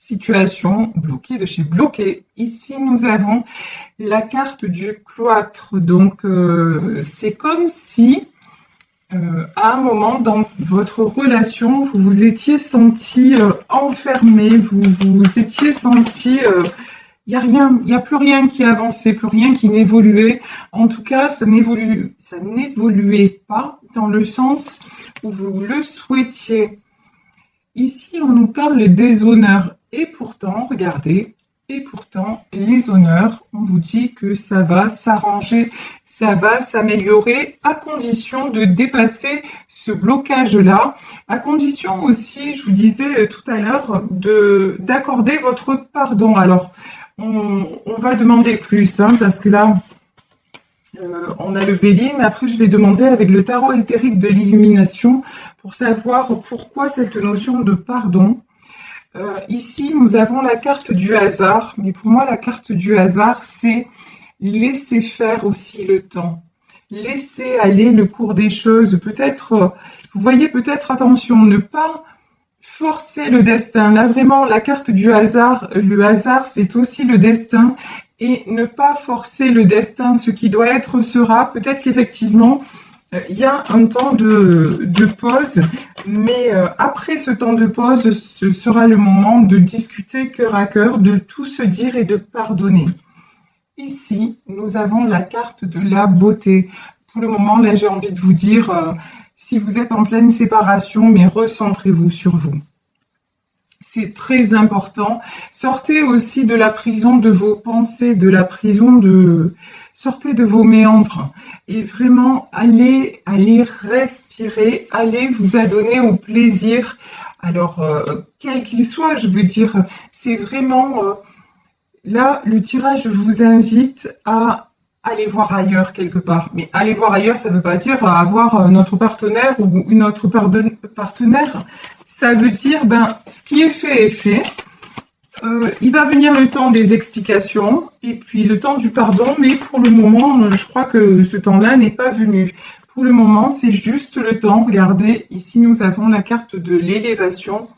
situation, bloqué de chez bloqué. Ici, nous avons la carte du cloître. Donc, c'est comme si, à un moment dans votre relation, vous vous étiez senti enfermé, vous vous étiez senti... il n'y a plus rien qui avançait, plus rien qui n'évoluait. En tout cas, ça n'évoluait pas dans le sens où vous le souhaitiez. Ici, on nous parle des honneurs. Et pourtant, regardez, les honneurs, on vous dit que ça va s'arranger, ça va s'améliorer, à condition de dépasser ce blocage-là, à condition aussi, je vous disais tout à l'heure, d'accorder votre pardon. Alors, on va demander plus, hein, parce que là, on a le bélier, mais après je vais demander avec le tarot éthérique de l'illumination pour savoir pourquoi cette notion de pardon. Ici, nous avons la carte du hasard, mais pour moi, la carte du hasard, c'est laisser faire aussi le temps. Laisser aller le cours des choses. Peut-être, vous voyez, peut-être, attention, ne pas forcer le destin. Là, vraiment, la carte du hasard, le hasard, c'est aussi le destin. Et ne pas forcer le destin. Ce qui doit être sera. Peut-être qu'effectivement, il y a un temps de pause, mais après ce temps de pause, ce sera le moment de discuter cœur à cœur, de tout se dire et de pardonner. Ici, nous avons la carte de la beauté. Pour le moment, là, j'ai envie de vous dire, si vous êtes en pleine séparation, mais recentrez-vous sur vous. C'est très important. Sortez aussi de la prison de vos pensées, de la prison de... Sortez de vos méandres et vraiment allez respirer, allez vous adonner au plaisir. Alors, quel qu'il soit, je veux dire, c'est vraiment... là, le tirage vous invite à aller voir ailleurs quelque part. Mais aller voir ailleurs, ça ne veut pas dire avoir notre partenaire ou une autre partenaire. Ça veut dire, ce qui est fait est fait. Il va venir le temps des explications et puis le temps du pardon, mais pour le moment, je crois que ce temps-là n'est pas venu. Pour le moment, c'est juste le temps. Regardez, ici, nous avons la carte de l'élévation.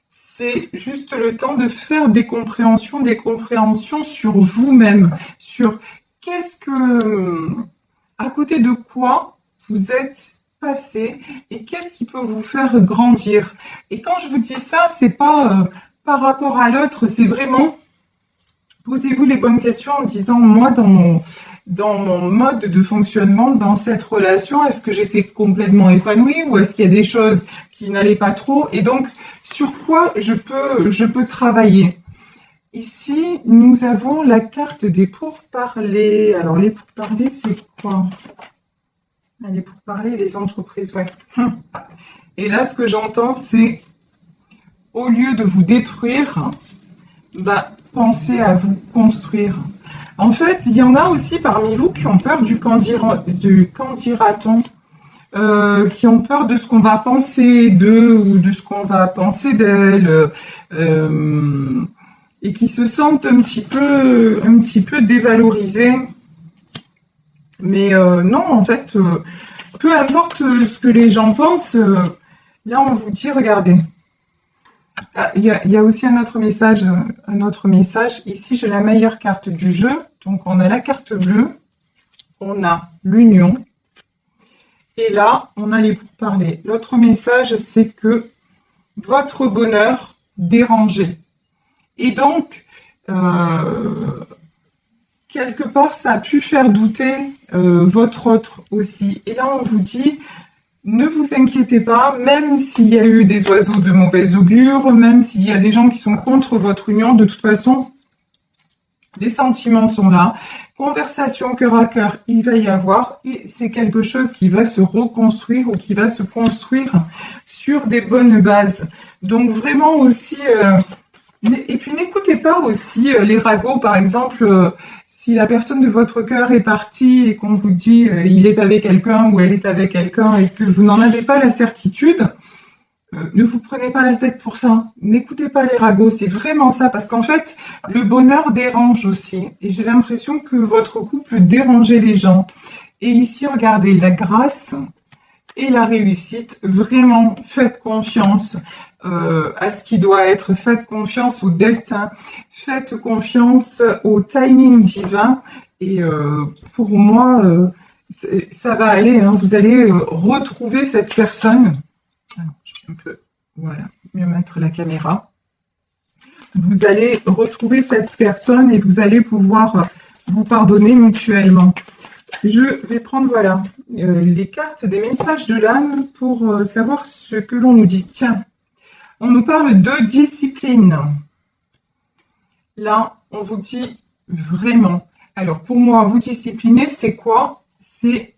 C'est juste le temps de faire des compréhensions sur vous-même, sur qu'est-ce que, à côté de quoi vous êtes passé et qu'est-ce qui peut vous faire grandir. Et quand je vous dis ça, c'est pas par rapport à l'autre, c'est vraiment posez-vous les bonnes questions en disant moi dans mon mode de fonctionnement dans cette relation, est-ce que j'étais complètement épanouie ou est-ce qu'il y a des choses qui n'allaient pas trop et donc sur quoi je peux travailler. Ici, nous avons la carte des pourparlers. Alors les pourparlers, c'est quoi? Les pourparlers, les entreprises, ouais. Et là, ce que j'entends, c'est au lieu de vous détruire, pensez à vous construire. En fait, il y en a aussi parmi vous qui ont peur du qu'en dira-t-on, qui ont peur de ce qu'on va penser d'eux ou de ce qu'on va penser d'elles, et qui se sentent un petit peu dévalorisés. Mais non, en fait, peu importe ce que les gens pensent, là on vous dit, regardez. Il y a aussi un autre message. Ici, j'ai la meilleure carte du jeu. Donc, on a la carte bleue, on a l'union, et là, on a les pourparlers. L'autre message, c'est que votre bonheur dérangé. Et donc, quelque part, ça a pu faire douter votre autre aussi. Et là, on vous dit... Ne vous inquiétez pas, même s'il y a eu des oiseaux de mauvaise augure, même s'il y a des gens qui sont contre votre union, de toute façon, les sentiments sont là. Conversation cœur à cœur, il va y avoir, et c'est quelque chose qui va se reconstruire ou qui va se construire sur des bonnes bases. Donc vraiment aussi... et puis n'écoutez pas aussi les ragots, par exemple... Si la personne de votre cœur est partie et qu'on vous dit il est avec quelqu'un ou elle est avec quelqu'un et que vous n'en avez pas la certitude, ne vous prenez pas la tête pour ça. N'écoutez pas les ragots, c'est vraiment ça. Parce qu'en fait, le bonheur dérange aussi. Et j'ai l'impression que votre couple dérangeait les gens. Et ici, regardez, la grâce et la réussite. Vraiment, faites confiance. à ce qui doit être. Faites confiance au destin. Faites confiance au timing divin. Et pour moi, ça va aller. Hein. Vous allez retrouver cette personne. Alors, je vais un peu, voilà, mieux mettre la caméra. Vous allez retrouver cette personne et vous allez pouvoir vous pardonner mutuellement. Je vais prendre, voilà, les cartes des messages de l'âme pour savoir ce que l'on nous dit. Tiens, on nous parle de discipline. Là, on vous dit vraiment. Alors, pour moi, vous discipliner, c'est quoi? C'est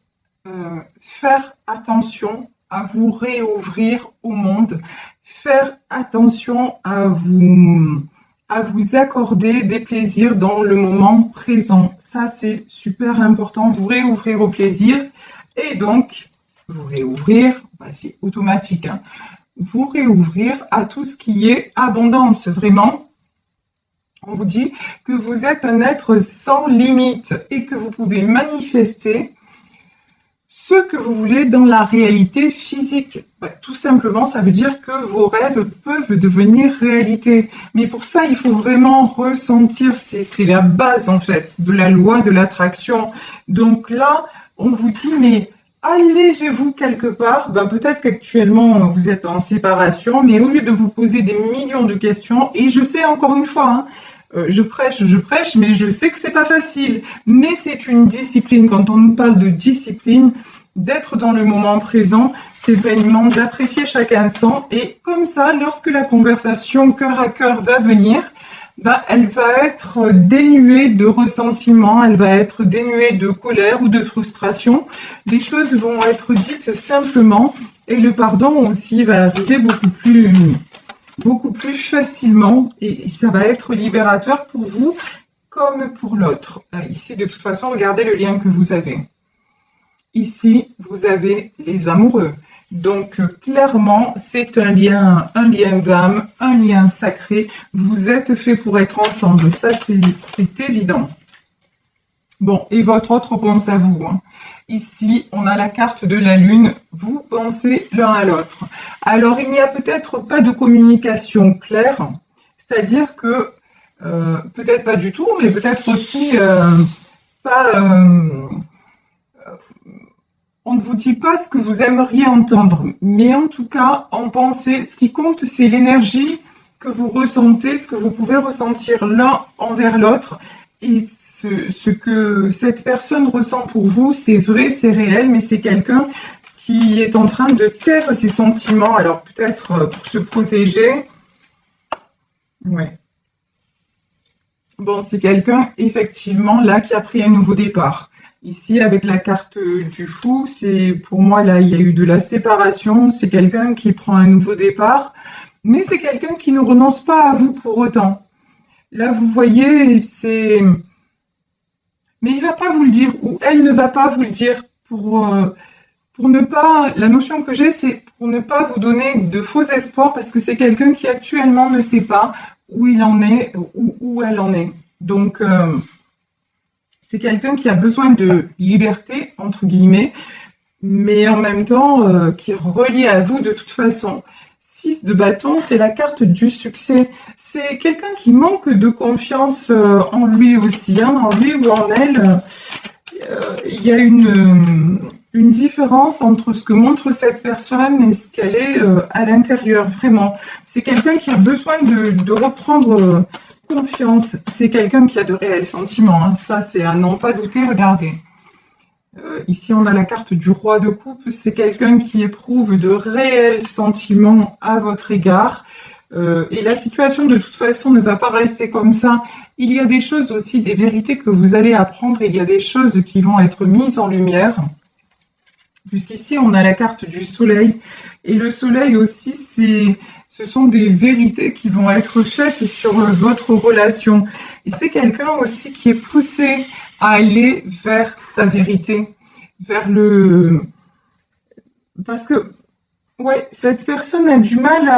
faire attention à vous réouvrir au monde, faire attention à vous accorder des plaisirs dans le moment présent. Ça, c'est super important, vous réouvrir au plaisir. Et donc, vous réouvrir, bah, c'est automatique, hein, vous réouvrir à tout ce qui est abondance, vraiment. On vous dit que vous êtes un être sans limite et que vous pouvez manifester ce que vous voulez dans la réalité physique. Bah, tout simplement, ça veut dire que vos rêves peuvent devenir réalité. Mais pour ça, il faut vraiment ressentir, c'est la base en fait de la loi de l'attraction. Donc là, on vous dit, mais allégez-vous quelque part. Ben, peut-être qu'actuellement, vous êtes en séparation, mais au lieu de vous poser des millions de questions, et je sais encore une fois, hein, je prêche, mais je sais que c'est pas facile. Mais c'est une discipline. Quand on nous parle de discipline, d'être dans le moment présent, c'est vraiment d'apprécier chaque instant. Et comme ça, lorsque la conversation cœur à cœur va venir, bah, elle va être dénuée de ressentiment, elle va être dénuée de colère ou de frustration. Les choses vont être dites simplement et le pardon aussi va arriver beaucoup plus facilement et ça va être libérateur pour vous comme pour l'autre. Ici, de toute façon, regardez le lien que vous avez. Ici, vous avez les amoureux. Donc, clairement, c'est un lien d'âme, un lien sacré. Vous êtes fait pour être ensemble. Ça, c'est évident. Bon, et votre autre pense à vous. Hein. Ici, on a la carte de la Lune. Vous pensez l'un à l'autre. Alors, il n'y a peut-être pas de communication claire. C'est-à-dire que, peut-être pas du tout, mais peut-être aussi pas... on ne vous dit pas ce que vous aimeriez entendre, mais en tout cas, en pensée, ce qui compte, c'est l'énergie que vous ressentez, ce que vous pouvez ressentir l'un envers l'autre. Et ce que cette personne ressent pour vous, c'est vrai, c'est réel, mais c'est quelqu'un qui est en train de taire ses sentiments. Alors peut-être pour se protéger. Ouais. Bon, c'est quelqu'un, effectivement, là, qui a pris un nouveau départ. Ici, avec la carte du fou, c'est pour moi, là, il y a eu de la séparation. C'est quelqu'un qui prend un nouveau départ, mais c'est quelqu'un qui ne renonce pas à vous pour autant. Là, vous voyez, c'est... Mais il ne va pas vous le dire, ou elle ne va pas vous le dire pour ne pas... La notion que j'ai, c'est pour ne pas vous donner de faux espoirs, parce que c'est quelqu'un qui actuellement ne sait pas où il en est, où elle en est. Donc... c'est quelqu'un qui a besoin de liberté, entre guillemets, mais en même temps qui est relié à vous de toute façon. 6 de bâton, c'est la carte du succès. C'est quelqu'un qui manque de confiance en lui aussi, hein, en lui ou en elle. Il y a une différence entre ce que montre cette personne et ce qu'elle est à l'intérieur, vraiment. C'est quelqu'un qui a besoin de reprendre... confiance, c'est quelqu'un qui a de réels sentiments, hein. Ça c'est à n'en pas douter, regardez. Ici on a la carte du roi de coupe, c'est quelqu'un qui éprouve de réels sentiments à votre égard. Et la situation de toute façon ne va pas rester comme ça. Il y a des choses aussi, des vérités que vous allez apprendre, il y a des choses qui vont être mises en lumière. Jusqu'ici on a la carte du soleil. Et le soleil aussi, ce sont des vérités qui vont être faites sur votre relation. Et c'est quelqu'un aussi qui est poussé à aller vers sa vérité, vers le... Parce que, ouais, cette personne a du mal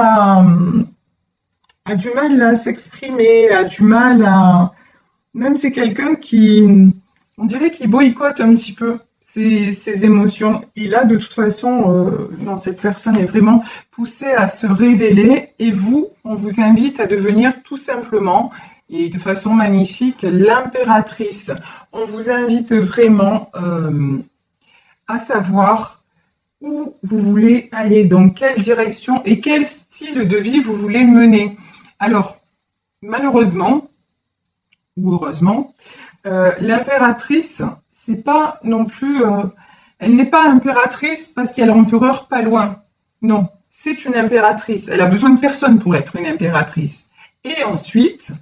à s'exprimer, a du mal à... Même c'est quelqu'un qui, on dirait qu'il boycotte un petit peu. ses émotions. Et là, de toute façon, non, cette personne est vraiment poussée à se révéler. Et vous, on vous invite à devenir tout simplement, et de façon magnifique, l'impératrice. On vous invite vraiment à savoir où vous voulez aller, dans quelle direction et quel style de vie vous voulez mener. Alors, malheureusement, ou heureusement, l'impératrice, c'est pas non plus, elle n'est pas impératrice parce qu'il y a l'empereur pas loin. Non, c'est une impératrice. Elle a besoin de personne pour être une impératrice. Et ensuite,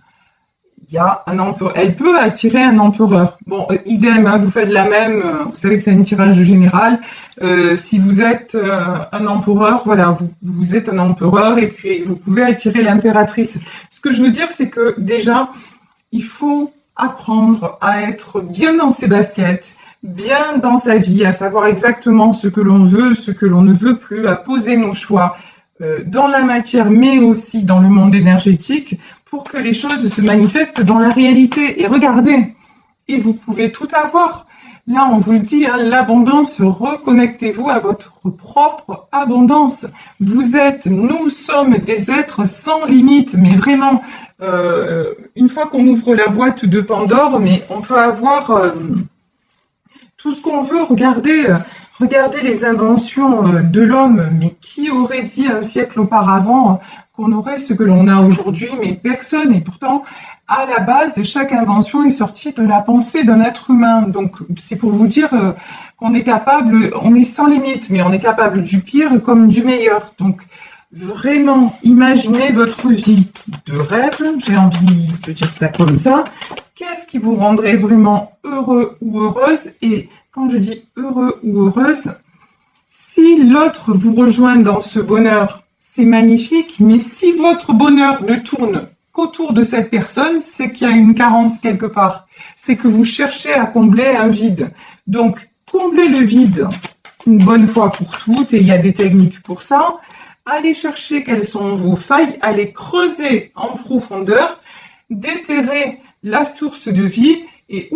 il y a un empereur. Elle peut attirer un empereur. Bon, idem, hein, vous faites la même. Vous savez que c'est un tirage général. Si vous êtes un empereur, voilà, vous êtes un empereur et puis vous pouvez attirer l'impératrice. Ce que je veux dire, c'est que déjà, il faut apprendre à être bien dans ses baskets, bien dans sa vie, à savoir exactement ce que l'on veut, ce que l'on ne veut plus, à poser nos choix dans la matière, mais aussi dans le monde énergétique, pour que les choses se manifestent dans la réalité. Et regardez, et vous pouvez tout avoir. Là, on vous le dit, hein, l'abondance, reconnectez-vous à votre propre abondance. Nous sommes des êtres sans limite, mais vraiment, une fois qu'on ouvre la boîte de Pandore, mais on peut avoir tout ce qu'on veut. Regardez les inventions de l'homme, mais qui aurait dit un siècle auparavant qu'on aurait ce que l'on a aujourd'hui? Mais personne. Et pourtant, à la base, chaque invention est sortie de la pensée d'un être humain. Donc, c'est pour vous dire qu'on est capable, on est sans limite, mais on est capable du pire comme du meilleur. Donc, vraiment, imaginez votre vie de rêve, j'ai envie de dire ça comme ça. Qu'est-ce qui vous rendrait vraiment heureux ou heureuse? Et quand je dis heureux ou heureuse, si l'autre vous rejoint dans ce bonheur, c'est magnifique, mais si votre bonheur ne tourne qu'autour de cette personne, c'est qu'il y a une carence quelque part. C'est que vous cherchez à combler un vide. Donc, combler le vide une bonne fois pour toutes, et il y a des techniques pour ça. Allez chercher quelles sont vos failles, allez creuser en profondeur, déterrer la source de vie, et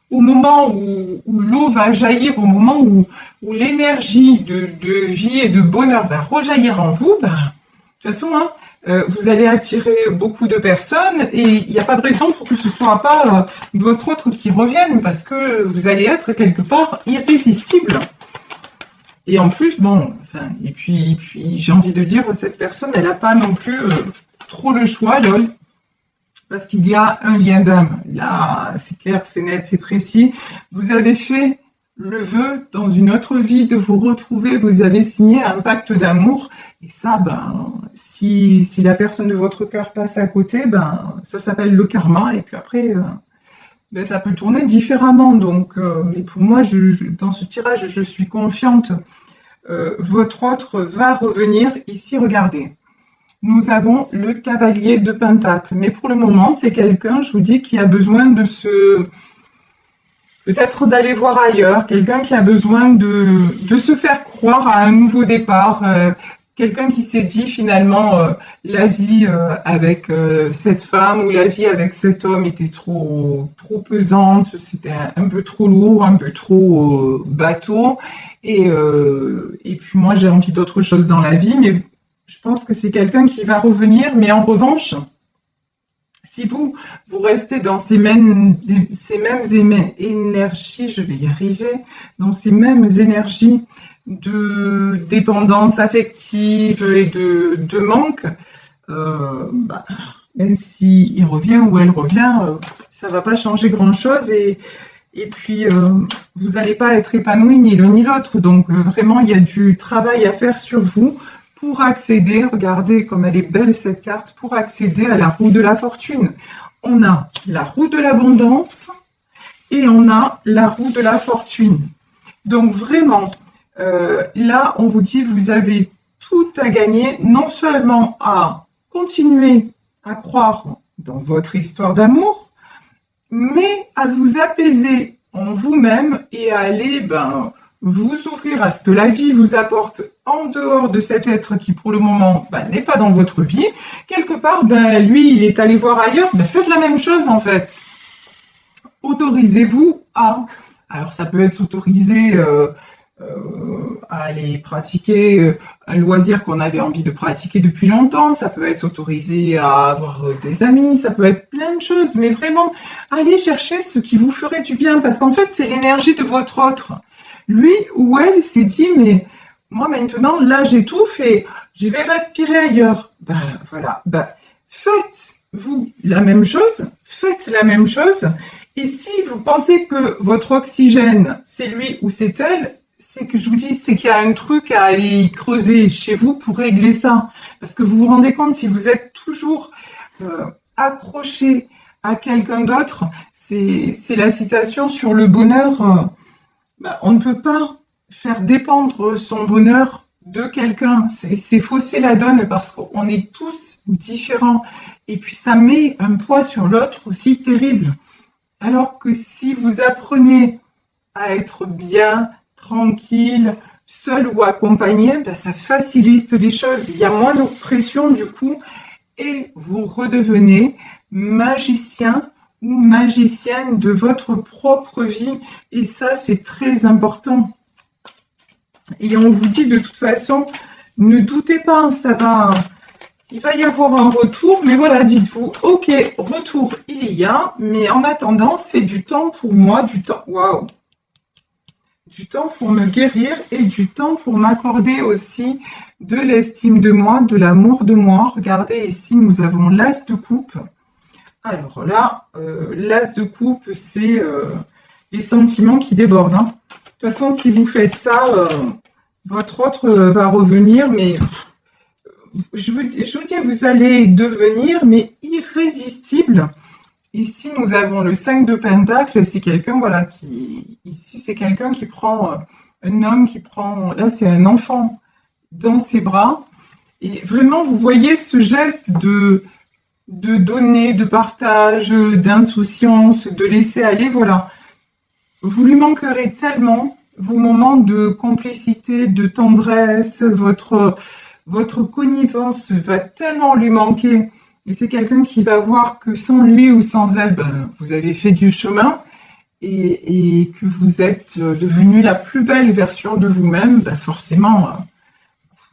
au moment où l'eau va jaillir, au moment où l'énergie de vie et de bonheur va rejaillir en vous, de toute façon, hein, vous allez attirer beaucoup de personnes et il n'y a pas de raison pour que ce soit pas votre autre qui revienne, parce que vous allez être quelque part irrésistible. Et en plus, bon, enfin, et puis j'ai envie de dire, cette personne, elle n'a pas non plus trop le choix, lol. Parce qu'il y a un lien d'âme. Là, c'est clair, c'est net, c'est précis. Vous avez fait le vœu dans une autre vie de vous retrouver, vous avez signé un pacte d'amour. Et ça, si la personne de votre cœur passe à côté, ça s'appelle le karma. Et puis après, ça peut tourner différemment. Donc, mais pour moi, dans ce tirage, je suis confiante. Votre autre va revenir. Ici, regardez. Nous avons le cavalier de Pentacle. Mais pour le moment, c'est quelqu'un, je vous dis, qui a besoin de peut-être d'aller voir ailleurs, quelqu'un qui a besoin de se faire croire à un nouveau départ, quelqu'un qui s'est dit finalement la vie avec cette femme ou la vie avec cet homme était trop pesante, c'était un peu trop lourd, un peu trop bateau, et puis moi j'ai envie d'autre chose dans la vie, mais je pense que c'est quelqu'un qui va revenir. Mais en revanche, si vous restez dans ces mêmes énergies, je vais y arriver, dans ces mêmes énergies de dépendance affective et de manque, même s'il revient ou elle revient, ça va pas changer grand-chose, et puis vous n'allez pas être épanoui ni l'un ni l'autre. Donc vraiment, il y a du travail à faire sur vous pour accéder, regardez comme elle est belle cette carte, pour accéder à la roue de la fortune. On a la roue de l'abondance et on a la roue de la fortune. Donc vraiment, là on vous dit, vous avez tout à gagner, non seulement à continuer à croire dans votre histoire d'amour, mais à vous apaiser en vous-même et à aller vous ouvrir à ce que la vie vous apporte en dehors de cet être qui pour le moment n'est pas dans votre vie. Quelque part, lui il est allé voir ailleurs, faites la même chose en fait. Autorisez-vous à Alors ça peut être s'autoriser à aller pratiquer un loisir qu'on avait envie de pratiquer depuis longtemps, ça peut être s'autoriser à avoir des amis, ça peut être plein de choses, mais vraiment, allez chercher ce qui vous ferait du bien, parce qu'en fait, c'est l'énergie de votre autre. Lui ou elle s'est dit, mais moi maintenant, là, j'étouffe et je vais respirer ailleurs. Ben voilà, ben faites vous la même chose, faites la même chose, et si vous pensez que votre oxygène, c'est lui ou c'est elle, c'est que je vous dis, c'est qu'il y a un truc à aller creuser chez vous pour régler ça. Parce que vous vous rendez compte, si vous êtes toujours accroché à quelqu'un d'autre, c'est la citation sur le bonheur. On ne peut pas faire dépendre son bonheur de quelqu'un. C'est fausser la donne parce qu'on est tous différents. Et puis ça met un poids sur l'autre aussi terrible. Alors que si vous apprenez à être bien, tranquille, seul ou accompagné, ben ça facilite les choses. Il y a moins de pression du coup et vous redevenez magicien ou magicienne de votre propre vie. Et ça, c'est très important. Et on vous dit de toute façon, ne doutez pas, ça va, il va y avoir un retour, mais voilà, dites-vous, ok, retour il y a, mais en attendant, c'est du temps pour moi, du temps, waouh, du temps pour me guérir et du temps pour m'accorder aussi de l'estime de moi, de l'amour de moi. Regardez ici, nous avons l'as de coupe. Alors là, l'as de coupe, c'est les sentiments qui débordent. Hein. De toute façon, si vous faites ça, votre autre va revenir, mais je vous dis, vous allez devenir mais irrésistible. Ici, nous avons le 5 de Pentacle. C'est quelqu'un, voilà, ici, c'est quelqu'un qui prend, un homme qui prend, là, c'est un enfant dans ses bras. Et vraiment, vous voyez ce geste de donner, de partage, d'insouciance, de laisser aller, voilà. Vous lui manquerez tellement, vos moments de complicité, de tendresse, votre connivence va tellement lui manquer. Et c'est quelqu'un qui va voir que sans lui ou sans elle, ben, vous avez fait du chemin et que vous êtes devenu la plus belle version de vous-même, ben forcément,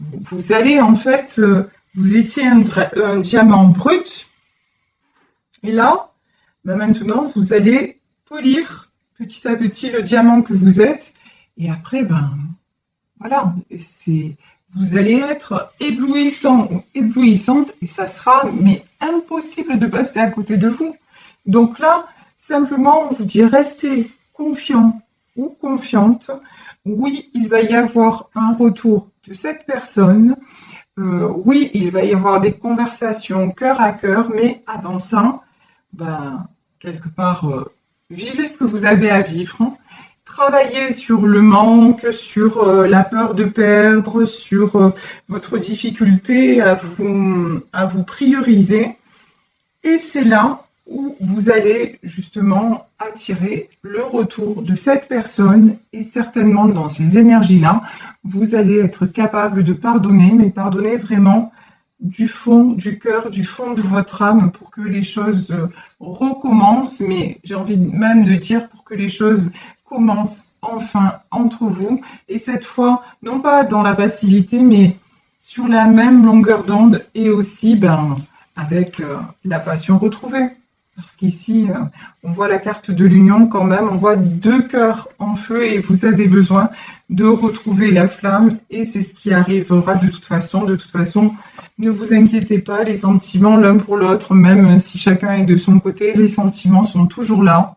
vous allez en fait, vous étiez un diamant brut et là, ben maintenant, vous allez polir petit à petit le diamant que vous êtes et après, ben voilà, vous allez être éblouissant ou éblouissante et ça sera mais impossible de passer à côté de vous. Donc là, simplement, on vous dit restez confiant ou confiante. Oui, il va y avoir un retour de cette personne. Oui, il va y avoir des conversations cœur à cœur, mais avant ça, ben, quelque part, vivez ce que vous avez à vivre. Hein. Travaillez sur le manque, sur la peur de perdre, sur votre difficulté à vous prioriser. Et c'est là où vous allez justement attirer le retour de cette personne et certainement dans ces énergies-là, vous allez être capable de pardonner, mais pardonner vraiment du fond du cœur, du fond de votre âme pour que les choses recommencent, mais j'ai envie même de dire pour que les choses commencent enfin entre vous et cette fois, non pas dans la passivité, mais sur la même longueur d'onde et aussi ben, avec la passion retrouvée. Parce qu'ici, on voit la carte de l'union quand même, on voit deux cœurs en feu et vous avez besoin de retrouver la flamme et c'est ce qui arrivera de toute façon. De toute façon, ne vous inquiétez pas, les sentiments l'un pour l'autre, même si chacun est de son côté, les sentiments sont toujours là.